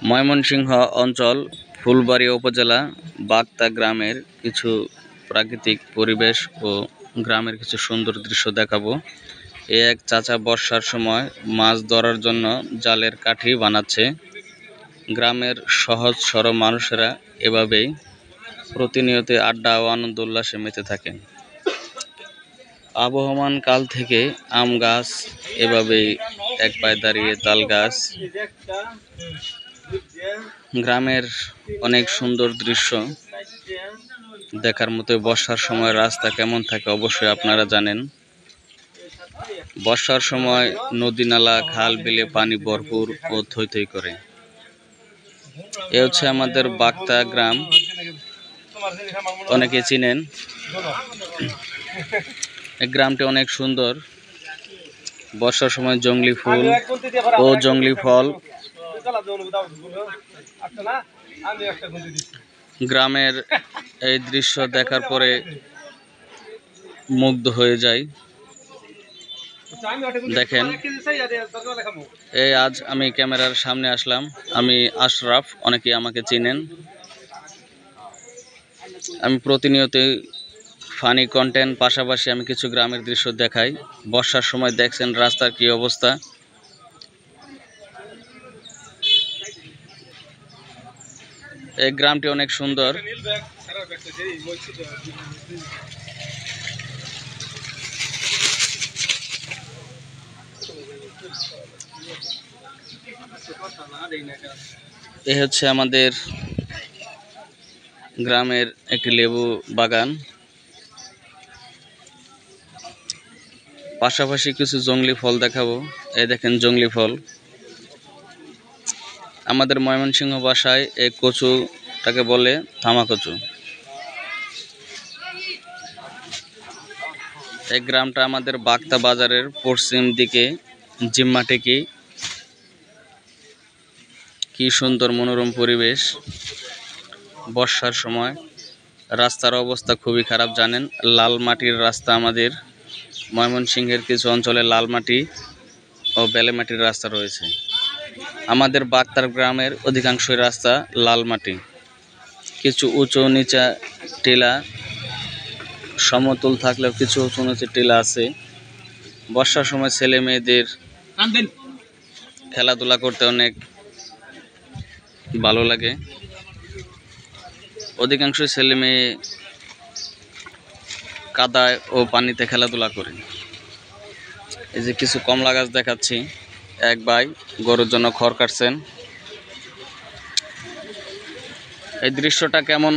ময়মনসিংহ অঞ্চল ফুলবাড়িয়া উপজেলা বাগতা গ্রামের কিছু প্রাকৃতিক পরিবেশ ও গ্রামের কিছু সুন্দর দৃশ্য দেখাবো। এক চাচা বর্ষার সময় মাছ ধরার জন্য জালের কাঠি বানাচ্ছে। গ্রামের সহজ সরল মানুষেরা এভাবেই প্রতিনিয়ত আড্ডা ও আনন্দ উল্লাসে মেতে থাকেন। আবহমান কাল থেকে আম গাছ এভাবেই এক পায়ে দাঁড়িয়ে, তাল গাছ। গ্রামের অনেক সুন্দর দৃশ্য দেখার মতো। বর্ষার সময় রাস্তা কেমন থাকে অবশ্যই আপনারা জানেন। বর্ষার সময় নদী নালা খাল বিলে পানি ভরপুর ও থই থই করে। এ হচ্ছে আমাদের বাগতা গ্রাম, অনেকে চিনেন। এই গ্রামটি অনেক সুন্দর। বর্ষার সময় জংলি ফুল ও জংলি ফল গ্রামের এই দৃশ্য দেখার পরে মুগ্ধ হয়ে যায়। দেখেন, এই আজ আমি ক্যামেরার সামনে আসলাম। আমি আশরাফ, অনেকেই আমাকে চিনেন। আমি প্রতিনিয়তই ফানি কন্টেন্ট পাশাপাশি আমি কিছু গ্রামের দৃশ্য দেখাই। বর্ষার সময় দেখছেন রাস্তার কি অবস্থা। এই গ্রামটি অনেক সুন্দর। এ হচ্ছে আমাদের গ্রামের একটি লেবু বাগান, পাশাপাশি কিছু জংলি ফল দেখাবো। এই দেখেন জংলি ফল। আমাদের ময়মনসিংহ ভাষায় এই কচুটাকে বলে থামা কচু। এই গ্রামটা আমাদের বাগতা বাজারের পশ্চিম দিকে জিম্মাটেকি। কি সুন্দর মনোরম পরিবেশ। বর্ষার সময় রাস্তার অবস্থা খুবই খারাপ, জানেন। লাল মাটির রাস্তা। আমাদের ময়মনসিংহের কিছু অঞ্চলে লাল মাটি ও বেলে মাটির রাস্তা রয়েছে। আমাদের বাগতার গ্রামের অধিকাংশই রাস্তা লাল মাটি। কিছু উঁচু নিচা টিলা, সমতল থাকলেও কিছু উঁচু নিচু টিলা আছে। বর্ষার সময় ছেলে মেয়েদের খেলাধুলা করতে অনেক ভালো লাগে। অধিকাংশ ছেলে মেয়ে কাদায় ও পানিতে খেলাধুলা করে। এই যে কিছু কমলা গাছ দেখাচ্ছি। এক ভাই গরুর জন্য খড় কাটছেন। এই দৃশ্যটা কেমন